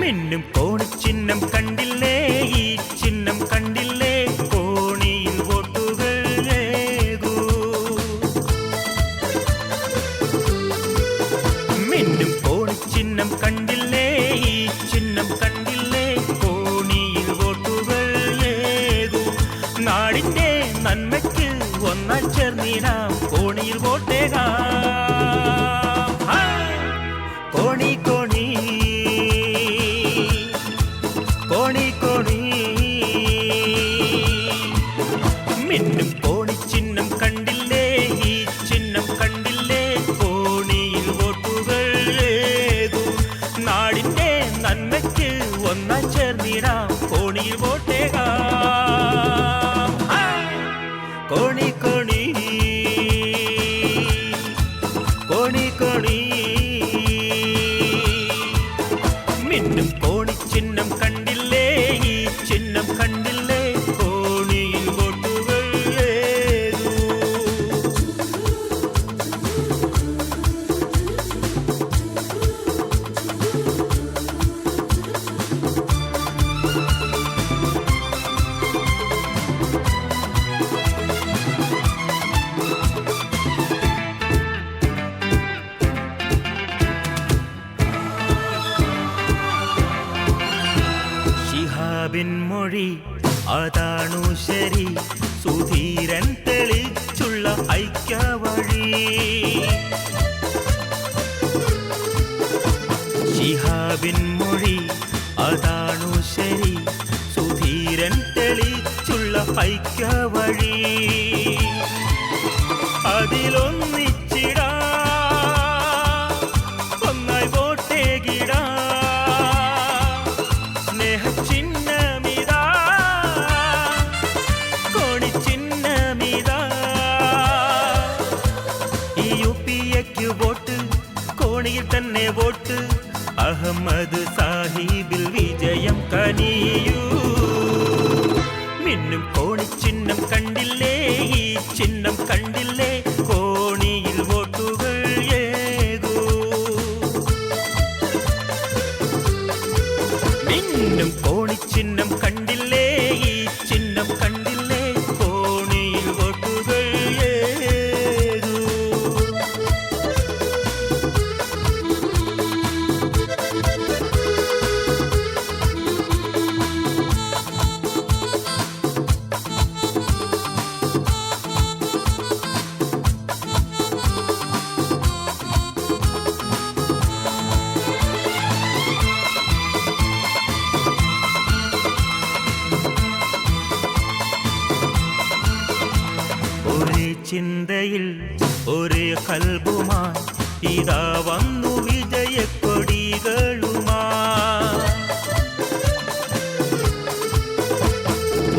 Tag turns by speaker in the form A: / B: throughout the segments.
A: മിന്നും കോണിച്ചിഹ്നം കണ്ടില്ലേ, ഈ ചിഹ്നം കണ്ടില്ലേ, കോണിയിൽ വോട്ടുകൾ ഏകൂ. മിന്നും കോണിച്ചിഹ്നം കണ്ടില്ലേ, ഈ ചിഹ്നം കണ്ടില്ലേ, കോണിയിൽ വോട്ടുകൾ ഏകൂ. നാടിന്റെ നന്മയ്ക്ക് ഒന്നായി ചേർന്നിടാം, കോണിയിൽ വോട്ടേകാം. കോണി കോണി കോണി കോണി മിന്നും കോണിച്ചിഹ്നം കണ്ടില്ലേ, ഈ ചിഹ്നം കണ്ടില്ലേ, കോണിയിൽ വോട്ടുകൾ ഏകൂ. നാടിന്റെ നന്മയ്ക്ക് ഒന്നായി ചേർന്നിടാം, കോണിയിൽ വോട്ടേകാം. കോണി കോണി കോണി കോണി മിന്നും കോണിച്ചിഹ്നം കണ്ടില്ലേ, ഈ ചിഹ്നം കണ്ടില്ലേ, കോണിയിൽ വോട്ടുകൾ ഏകൂ. ശിഹാബിൻ മൊഴി അതാണു ശരി, സുധീരൻ തെളിച്ചുള്ള ഐക്യവഴി. ശിഹാബിൻ മൊഴി അതാണു ശരി, സുധീരൻ തെളിച്ചുള്ള ഐക്യവഴി. അതിലൊന്നിച്ചിടാ, ഒന്നായി വോട്ടേകിടാ. സ്നേഹചിഹ്നമിതാ, കോണിച്ചിഹ്നമിതാ. ഈ യുപിഎക്ക് വോട്ട്, കോണിയിൽ തന്നെ വോട്ട്. അഹമ്മദ് സാഹിബിൽ വിജയം കനിയൂ. മിന്നും കോണിച്ചിഹ്നം കണ്ടില്ലേ, ഈ ചിഹ്നം കണ്ടില്ലേ, കോണിയിൽ വോട്ടുകൾ ഏകൂ. മിന്നും കോണിച്ചിഹ്നം കണ്ടില്ലേ, ഈ ചിഹ്നം കണ്ടില്ലേ, കോണിയിൽ വോട്ടുകൾ ഏകൂ. ഒരേ ചിന്തയിൽ ഒരേ കൽബുമായി ഇതാ വന്നു വിജയക്കൊടികളുമായി.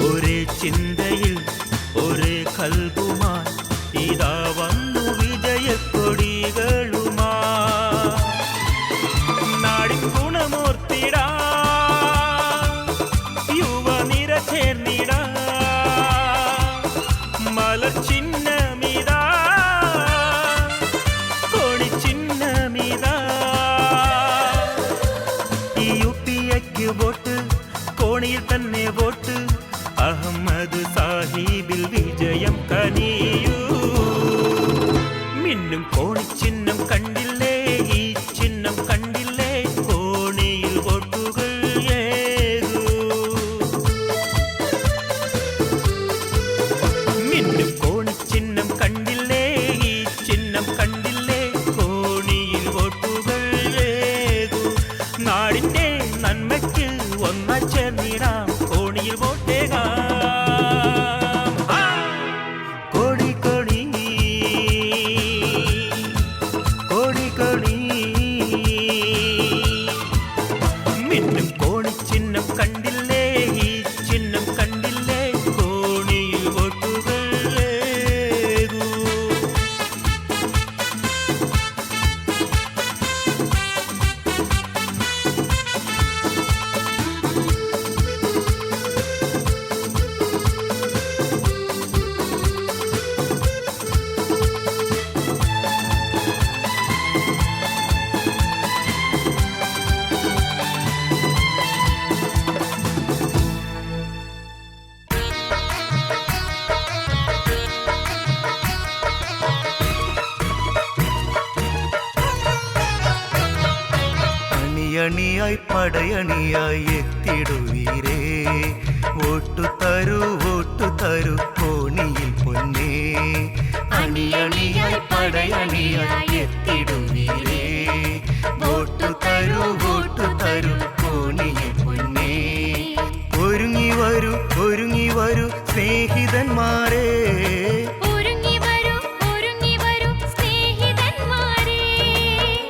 A: ഒരേ ചിന്തയിൽ ഒരേ കൽബുമായി ഇതാ വന്നു വിജയക്കൊടികളുമായി. നാടിൻ ഗുണമൂർത്തിടാ, യുവനിര ചേർന്നിടാ. മലർചിഹ്നമിതാ, കോണിച്ചിഹ്നമിതാ. ഈ യുപിഎക്ക് വോട്ട്, കോണിയിൽ തന്നെ വോട്ട്. അഹമ്മദ് സാഹിബിൽ വിജയം
B: അണിയണിയായി പടയണിയായി എത്തിടുവീരേ. വോട്ടു തരൂ കോണിയിൽ പൊന്നേ. അണിയണിയായി പടയണിയായി എത്തിടുവീരേ. വോട്ടു തരൂ കോണിയിൽ പൊന്നേ. ഒരുങ്ങി വരൂ സ്നേഹിതന്മാരെ.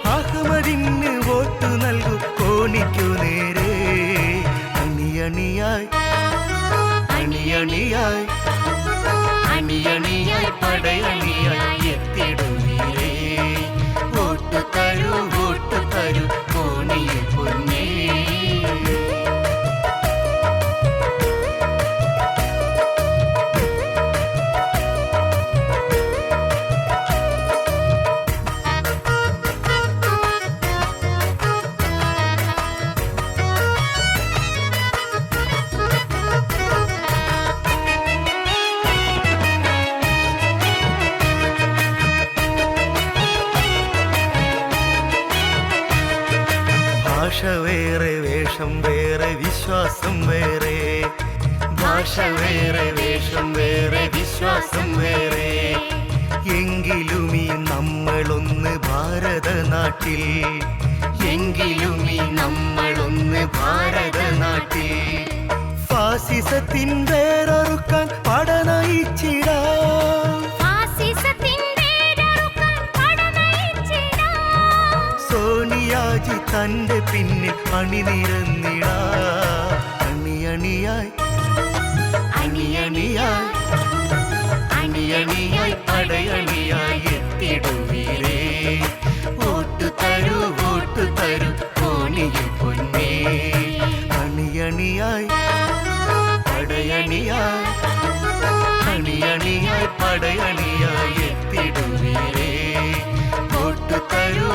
B: അഹമ്മദിന് വോട്ടു നൽകൂ കോണിക്കു നേരെ. അണിയണിയായി പടയണിയായി എത്തിടുവീരേ. വോട്ടു തരൂ കോണിയിൽ പൊന്നേ. ഭാഷ വേറെ വേഷം വേറെ വിശ്വാസം വേറെ. ഭാഷ വേറെ വേഷം വേറെ വിശ്വാസം വേറെ. എങ്കിലും ഈ നമ്മളൊന്ന് ഭാരതനാട്ടിൽ. ഫാസിസത്തിൻ വേരറുക്കാൻ പടനയിച്ചിടാം. സോണിയാജി തന്റെ പിന്നിൽ അണിനിരന്നിടാ. അണിയണിയായി പടയണിയായി എത്തിടുവീരേ. വോട്ടു തരൂ കോണിയിൽ പൊന്നേ. അണിയണിയായി പടയണിയായി എത്തിടുവീരേ. വോട്ടു തരൂ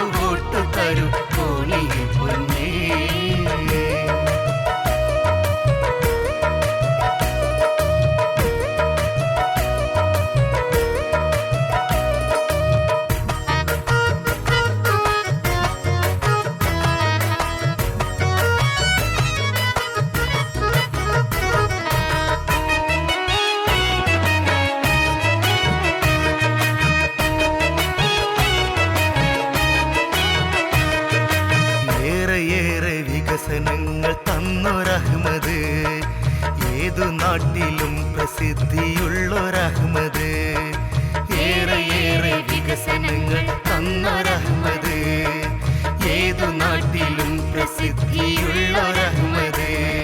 B: കോണിയിൽ പൊന്നേ. വികസനങ്ങൾ തന്നൊരഹ്മദ്. ഏതു നാട്ടിലും പ്രസിദ്ധിയുള്ളൊരഹ്മദ്. ഏറെ വികസനങ്ങൾ തന്നൊരഹ്മദ്. ഏതു നാട്ടിലും പ്രസിദ്ധിയുള്ളൊരഹ്മദ്.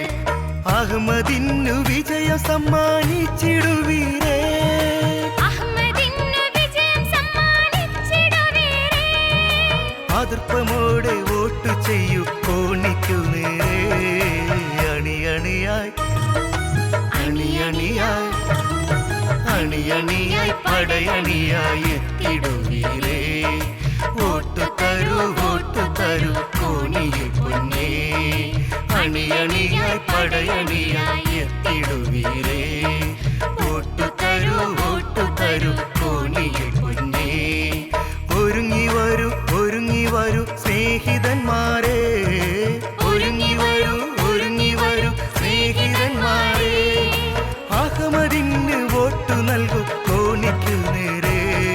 B: അഹ്മദിനു വിജയം സമ്മാനിച്ചിടുവീരേ. അതിർപ്പമോടെ വോട്ടു ചെയ്യൂ കോണിക്കു നേരെ. അണിയണിയായി പടയണിയായി എത്തിടുവീരേ. വോട്ടു തരൂ കോണിയിൽ പൊന്നേ. അണിയണിയായി പടയണിയായി എത്തിടുവീരേ. വോട്ടു തരൂ കോണിയിൽ പൊന്നേ. ഒരുങ്ങി വരൂ സ്നേഹിതന്മാരെ. അഹമ്മദിന് വോട്ടു നൽകൂ കോണിക്കു നേരെ.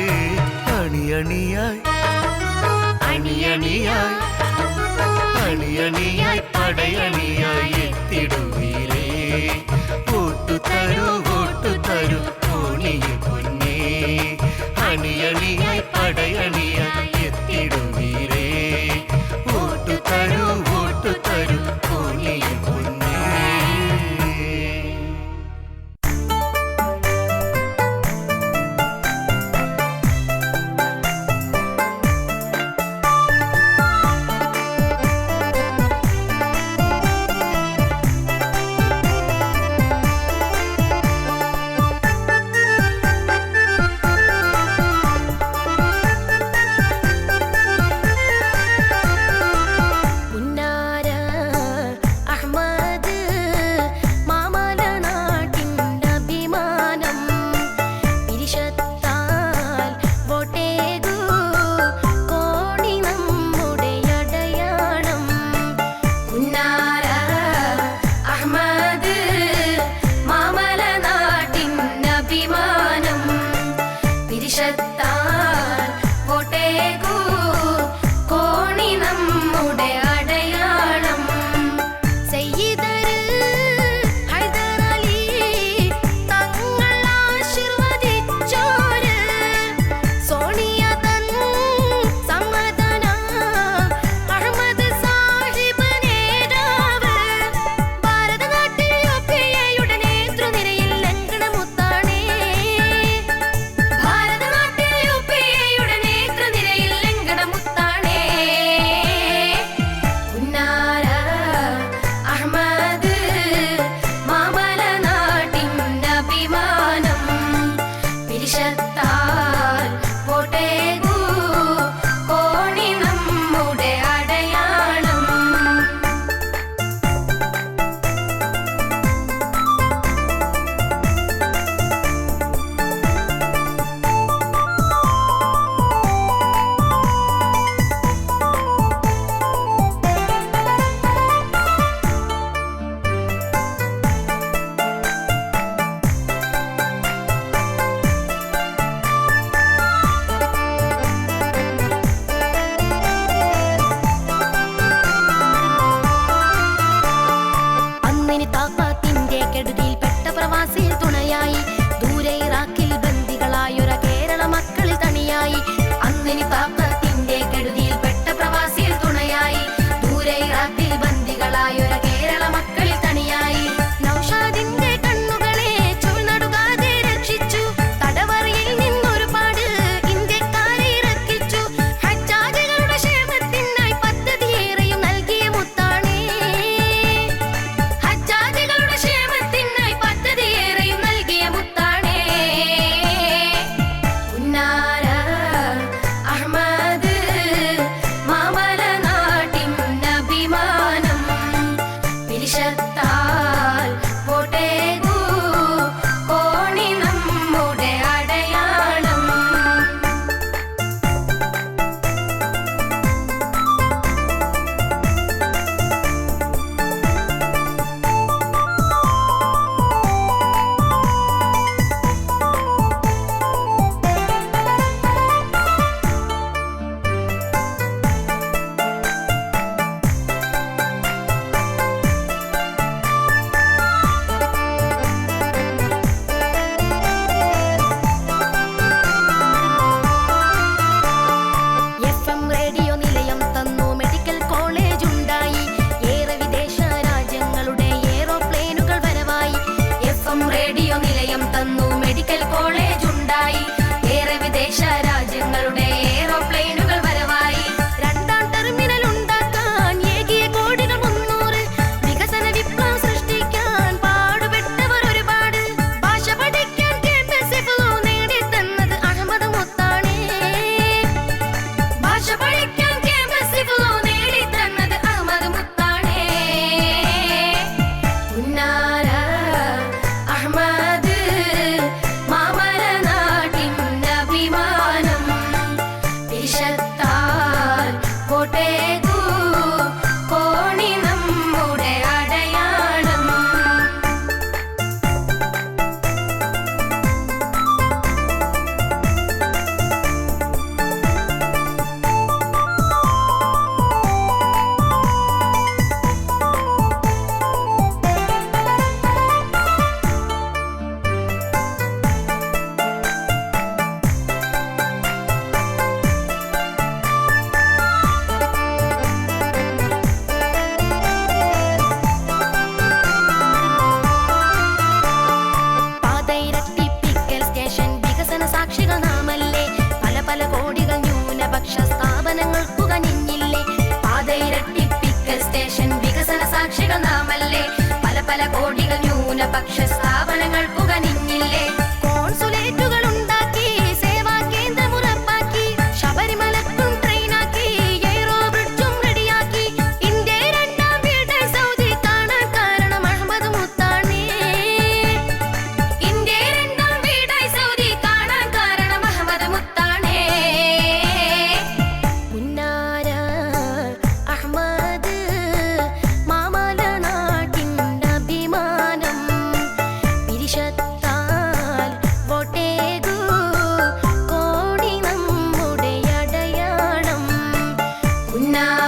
B: അണിയണിയായി പടയണിയായി എത്തിടുവീരേ. വോട്ടു തരൂ കോണിയിൽ പൊന്നേ. അണിയണിയായി പടയണിയായി എത്തിടുവീരേ. വോട്ടു തരൂ കോണിയിൽ പൊന്നേ.
C: പിരിശത്താൽ വോട്ടേകൂ കോണി നമ്മുടെ അടയാളം സയ്യിദര് ഹൈദരലി തങ്ങൾ ആശീർവദിച്ചോര് സോണിയ തൻ സമ്മതന അഹമ്മദ് സാഹിബ് നേതാവ് ഭാരതനാട്ടിൽ യുപിഎയുടെ നേതൃനിരയിൽ ലംഘനമുത്താണേ ഭാരതനാട്ടിൽ യുപിഎയുടെ നേതൃനിരയിൽ ലംഘനമുത്താണേ ഉന്നാര അഹമ്മദ് മാമല നാട്ടിൻ്റെ അഭിമാനം പിരിശത്താൽ വോട്ടേകൂ കോണി നമ്മുടെ അടയാളം അന്നിനി താക്കാത്തിന്റെ കെടുതിയിൽപ്പെട്ട പ്രവാസിയിൽ തുണയായി ദൂരെ ഇറാഖിൽ ബന്ദികളായൊര കേരള മക്കളിൽ തണിയായി അന്നിനി താക്കാത്തിന്റെ കെടുതിയിൽപ്പെട്ട പ്രവാസിയിൽ തുണയായി ദൂരെ ഇറാഖിൽ ബന്ദികളായൊര കേരള മക്കളിൽ തണിയായി നൗഷാദിന്റെ കണ്ണുകളെ ചുഴ്നടുകാതെ രക്ഷിച്ചു തടവറയിൽ നിന്നൊരുപാട് ഇന്ത്യക്കാരെ ഇറക്കിച്ചു ഹജ്ജാജികളുടെ ക്ഷേമത്തിനായി പദ്ധതിയേറെയും നൽകിയ മുത്താണേ ഹജ്ജാജികളുടെ ക്ഷേമത്തിനായി പദ്ധതിയേറെയും നൽകിയ മുത്താണേ ഉന്നാര അഹമ്മദ് മാമല നാട്ടിൻ്റെ അഭിമാനം പിരിശത്താൽ വോട്ടേകൂ കോണി നമ്മുടെ അടയാളം FM റേഡിയോ നിലയം തന്നു മെഡിക്കൽ കോളേജ് ഉണ്ടായി ഏറെ വിദേശ രാജ്യങ്ങളുടെ എയ്റോപ്ലെയിനുകൾ വരവായി FM റേഡിയോ നിലയം തന്നു മെഡിക്കൽ കോളേജ് ഉണ്ടായി ഏറെ വിദേശ രാജ്യങ്ങളുടെ എയ്റോപ്ലെയിനുകൾ വരവായി രണ്ടാം ടെർമിനൽ ഉണ്ടാക്കാൻ ഏകിയ കോടികൾ 300 വികസന വിപ്ലവം സൃഷ്ടിക്കാൻ പാടുപെട്ടവർ ഒരുപാട് ഭാഷ പഠിക്കാൻ ക്യാമ്പസ് ഫ്ലോ നേടിത്തന്നത് അഹമ്മദ് മുത്താണേ ഭാഷ പഠിക്കാൻ ക്യാമ്പസ് ഫ്ലോ നേടിത്തന്നത് അഹമ്മദ് മുത്താണേ ഉന്നാര അഹമ്മദ് മാമല നാട്ടിൻ്റെ അഭിമാനം പിരിശത്താൽ വോട്ടേകൂ കോണി നമ്മുടെ അടയാളം പാതയിരട്ടിപ്പിക്കൽ സ്റ്റേഷൻ വികസന സാക്ഷികൾ നാമല്ലേ പല പല കോടികൾ ന്യൂനപക്ഷ സ്ഥാപനങ്ങൾക്കു കനിഞ്ഞില്ലേ പാതയിരട്ടിപ്പിക്കൽ സ്റ്റേഷൻ വികസന സാക്ഷികൾ നാമല്ലേ പല പല കോടികൾ ന്യൂനപക്ഷ സ്ഥാപനങ്ങൾക്കു കനിഞ്ഞില്ലേ കോൺസുലേറ്റുകൾ ഉണ്ടാക്കി സേവാ കേന്ദ്രം ഉറപ്പാക്കി ശബരിമലക്കും ട്രെയിനാക്കി എയ്റോ ബ്രിഡ്ജും റെഡിയാക്കി ഇന്ത്യ രണ്ടാം വീട് സൗദി കാണാൻ കാരണം അഹമ്മദ് മുത്താണേ ഇന്ത്യ രണ്ടാം വീടായി സൗദി കാണാൻ കാരണം അഹമ്മദ് മുത്താണേ ഉന്നാര അഹമ്മദ് മാമല നാട്ടിൻ്റെ അഭിമാനം പിരിശത്താൽ ചിഹ്ന